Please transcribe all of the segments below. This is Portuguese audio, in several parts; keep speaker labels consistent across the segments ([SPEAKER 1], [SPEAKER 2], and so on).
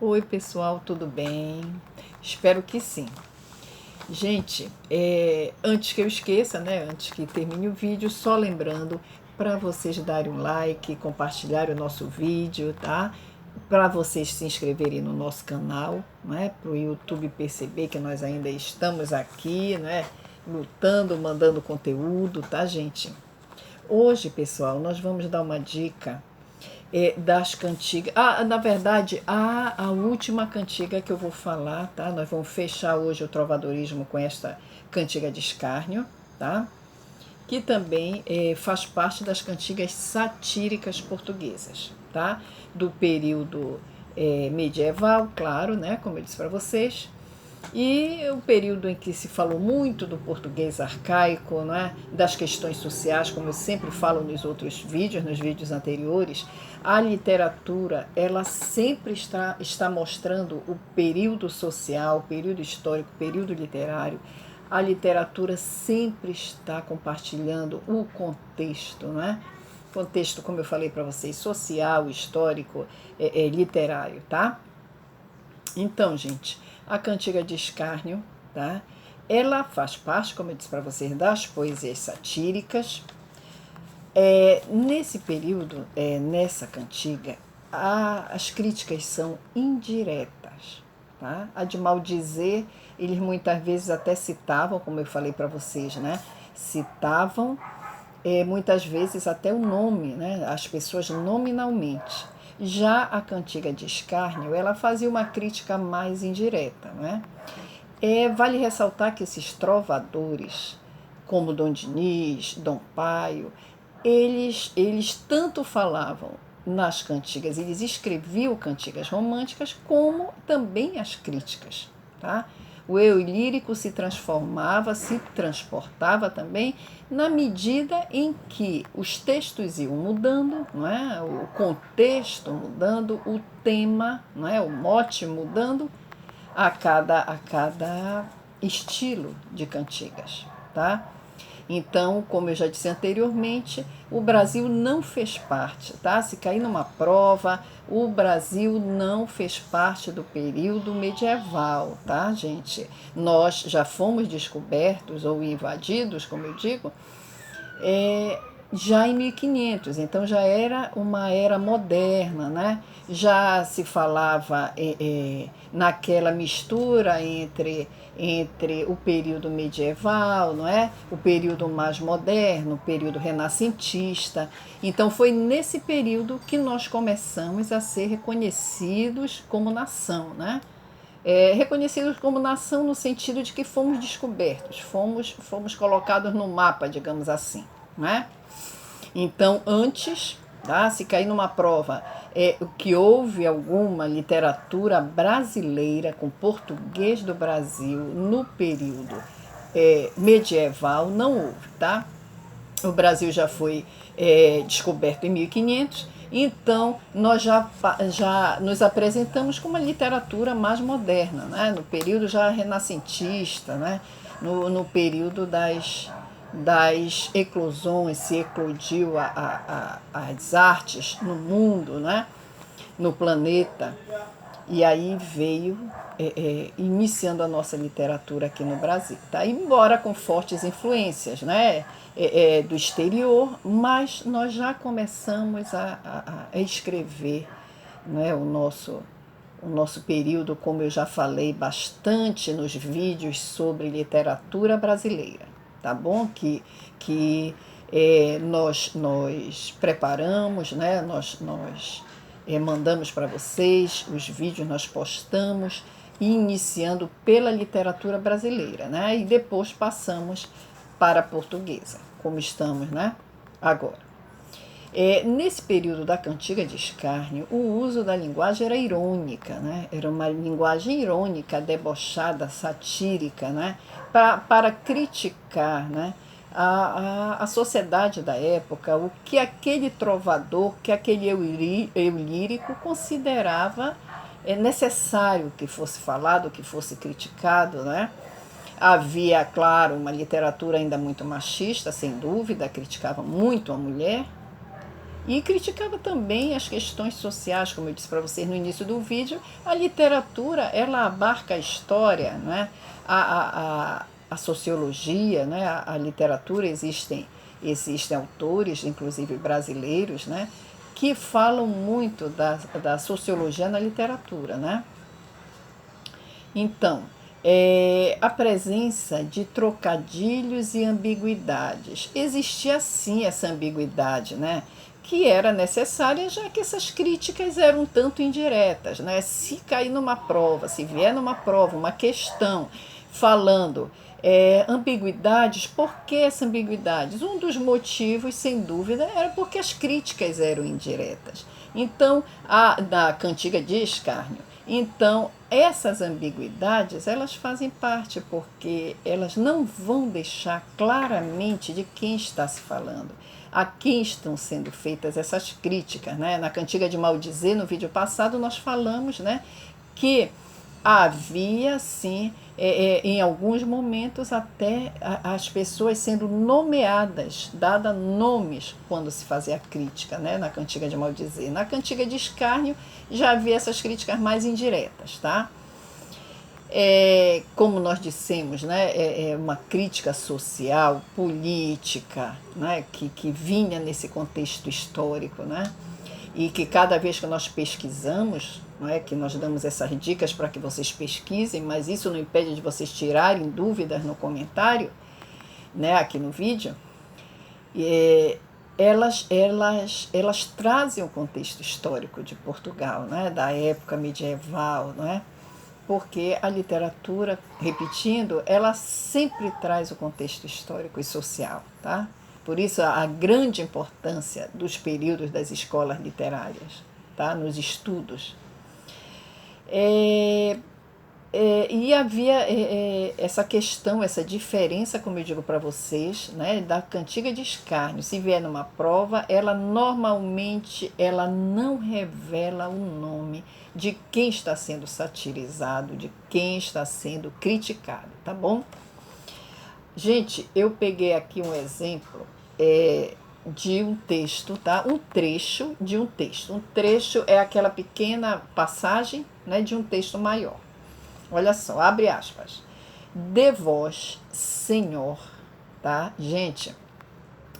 [SPEAKER 1] Oi, pessoal, tudo bem? Espero que sim. Gente, antes que eu esqueça, né? Antes que termine o vídeo, só lembrando para vocês darem um like, compartilharem o nosso vídeo, tá? Para vocês se inscreverem no nosso canal, né? Para o YouTube perceber que nós ainda estamos aqui, né? Lutando, mandando conteúdo, tá, gente? Hoje, pessoal, nós vamos dar uma dica das cantigas. Na verdade, a última cantiga que eu vou falar, tá? Nós vamos fechar hoje o trovadorismo com esta cantiga de escárnio, tá? Que também faz parte das cantigas satíricas portuguesas, tá? Do período medieval, claro, né? Como eu disse para vocês. E o período em que se falou muito do português arcaico, né, das questões sociais, como eu sempre falo nos outros vídeos, nos vídeos anteriores, a literatura ela sempre está mostrando o período social, o período histórico, o período literário. A literatura sempre está compartilhando o contexto, né? Contexto, como eu falei para vocês, social, histórico, literário, tá? Então, gente, a cantiga de escárnio, tá? Ela faz parte, como eu disse para vocês, das poesias satíricas. Nesse período, nessa cantiga, as críticas são indiretas, tá? A de maldizer, eles muitas vezes até citavam, como eu falei para vocês, né? Citavam muitas vezes até o nome, né? As pessoas nominalmente. Já a cantiga de escárnio, ela fazia uma crítica mais indireta, né? Vale ressaltar que esses trovadores, como Dom Diniz, Dom Paio, eles tanto falavam nas cantigas, eles escreviam cantigas românticas, como também as críticas, tá? O eu lírico se transformava, se transportava também na medida em que os textos iam mudando, não é? O contexto mudando, o tema, não é? O mote mudando a cada estilo de cantigas, tá? Então, como eu já disse anteriormente, o Brasil não fez parte, tá? Se cair numa prova, o Brasil não fez parte do período medieval, tá, gente? Nós já fomos descobertos ou invadidos, como eu digo, já em 1500, então já era uma era moderna, né? Já se falava naquela mistura entre o período medieval, não é? O período mais moderno, o período renascentista. Então foi nesse período que nós começamos a ser reconhecidos como nação, né? Reconhecidos como nação no sentido de que fomos descobertos, fomos colocados no mapa, digamos assim, né? Então, antes, tá, se cair numa prova, que houve alguma literatura brasileira com português do Brasil no período medieval, não houve, tá? O Brasil já foi descoberto em 1500, então nós já nos apresentamos com uma literatura mais moderna, né? No período já renascentista, né? No período das eclosões, se eclodiu as artes no mundo, né? No planeta. E aí veio iniciando a nossa literatura aqui no Brasil, tá? Embora com fortes influências, né? Do exterior, mas nós já começamos a escrever, né? O nosso período, como eu já falei bastante nos vídeos sobre literatura brasileira, tá bom? Que nós preparamos, né? Nós mandamos para vocês os vídeos, nós postamos, iniciando pela literatura brasileira, né? E depois passamos para a portuguesa, como estamos, né? Agora. Nesse período da cantiga de escárnio, o uso da linguagem era irônica, né? Era uma linguagem irônica, debochada, satírica, né? Para criticar, né? A sociedade da época, o que aquele trovador, que aquele eu lírico considerava necessário que fosse falado, que fosse criticado, né? Havia, claro, uma literatura ainda muito machista, sem dúvida, criticava muito a mulher, E criticava também as questões sociais, como eu disse para vocês no início do vídeo. A literatura, ela abarca a história, né? A sociologia, né? A literatura, existem autores, inclusive brasileiros, né? Que falam muito da sociologia na literatura, né? Então, a presença de trocadilhos e ambiguidades. Existia sim essa ambiguidade, né? Que era necessária, já que essas críticas eram um tanto indiretas, né? Se cair numa prova, se vier numa prova uma questão falando ambiguidades, por que essas ambiguidades? Um dos motivos, sem dúvida, era porque as críticas eram indiretas. Então, da cantiga de escárnio. Então, essas ambiguidades, elas fazem parte, porque elas não vão deixar claramente de quem está se falando, a quem estão sendo feitas essas críticas, né? Na cantiga de maldizer, no vídeo passado, nós falamos, né, que havia, sim, em alguns momentos, até as pessoas sendo nomeadas, dada nomes quando se fazia a crítica, né, na cantiga de maldizer. Na cantiga de escárnio já havia essas críticas mais indiretas, tá? Como nós dissemos, né, uma crítica social, política, né, que vinha nesse contexto histórico, né, e que cada vez que nós pesquisamos, não é, que nós damos essas dicas para que vocês pesquisem, mas isso não impede de vocês tirarem dúvidas no comentário, né, aqui no vídeo, elas trazem o contexto histórico de Portugal, né, da época medieval, não é? Porque a literatura, repetindo, ela sempre traz o contexto histórico e social, tá? Por isso a grande importância dos períodos das escolas literárias, tá? Nos estudos. E havia essa questão, essa diferença, como eu digo para vocês, né, da cantiga de escárnio. Se vier numa prova, ela normalmente ela não revela o nome de quem está sendo satirizado, de quem está sendo criticado, tá bom? Gente, eu peguei aqui um exemplo de um texto, tá? Um trecho de um texto. Um trecho é aquela pequena passagem, né, de um texto maior. Olha só, abre aspas. De vós, Senhor, tá? Gente,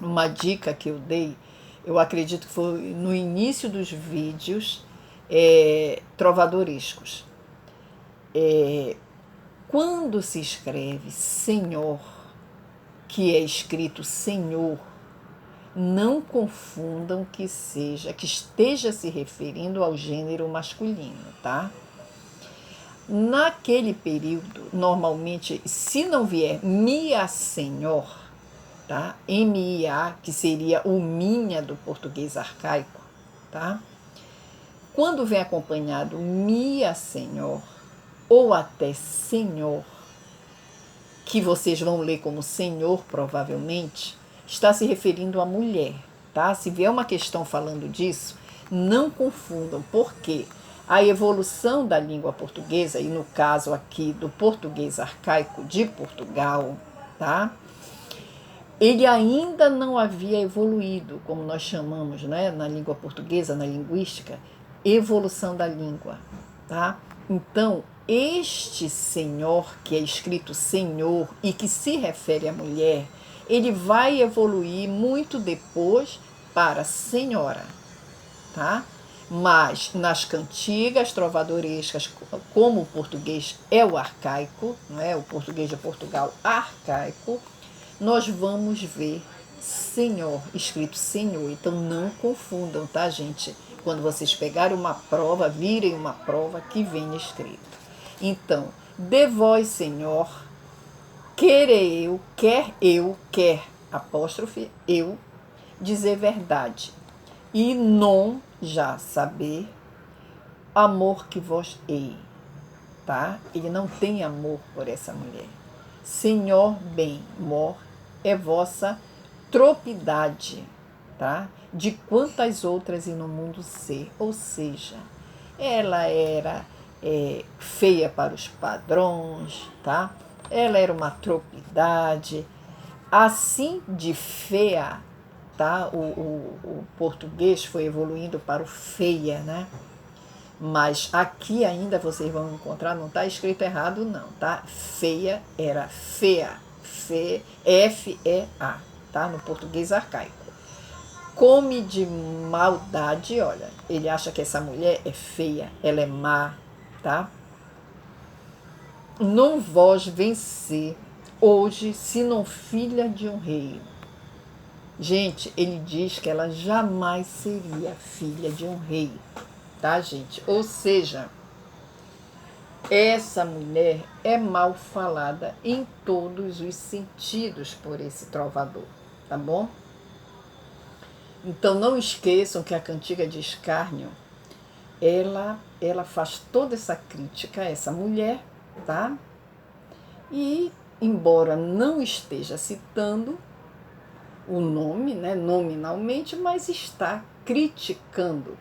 [SPEAKER 1] uma dica que eu dei, eu acredito que foi no início dos vídeos trovadorescos. Quando se escreve Senhor, que é escrito Senhor, não confundam que esteja se referindo ao gênero masculino, tá? Naquele período, normalmente, se não vier Mia Senhor, tá? M-I-A, que seria o minha do português arcaico, tá? Quando vem acompanhado Mia Senhor, ou até Senhor, que vocês vão ler como Senhor, provavelmente, está se referindo à mulher, tá? Se vier uma questão falando disso, não confundam, porque a evolução da língua portuguesa, e no caso aqui do português arcaico de Portugal, tá? Ele ainda não havia evoluído, como nós chamamos, né, na língua portuguesa, na linguística, evolução da língua, tá? Então, este Senhor, que é escrito Senhor e que se refere à mulher, ele vai evoluir muito depois para Senhora, tá? Mas nas cantigas trovadorescas, como o português é o arcaico, não é? O português de Portugal arcaico, nós vamos ver Senhor, escrito Senhor. Então não confundam, tá, gente? Quando vocês pegarem uma prova, virem uma prova que venha escrito. Então, de vós, Senhor, quer apóstrofe, eu, dizer verdade, e non, já saber, amor que vós ei, tá? Ele não tem amor por essa mulher. Senhor, bem, mor, é vossa tropidade, tá? De quantas outras e no mundo ser, ou seja, ela era feia para os padrões, tá? Ela era uma tropidade, assim de feia, tá? O português foi evoluindo para o feia, né? Mas aqui ainda vocês vão encontrar, não está escrito errado não, tá? Feia era fea, F-E-A, tá? No português arcaico. Come de maldade, olha, ele acha que essa mulher é feia, ela é má, tá? Não vós vencer hoje, senão filha de um rei. Gente, ele diz que ela jamais seria filha de um rei, tá, gente? Ou seja, essa mulher é mal falada em todos os sentidos por esse trovador, tá bom? Então não esqueçam que a cantiga de escárnio, ela faz toda essa crítica a essa mulher, tá? E, embora não esteja citando o nome, né, nominalmente, mas está criticando,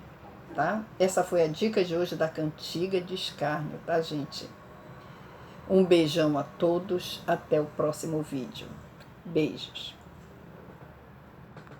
[SPEAKER 1] tá? Essa foi a dica de hoje da cantiga de escárnio, tá, gente? Um beijão a todos, até o próximo vídeo. Beijos.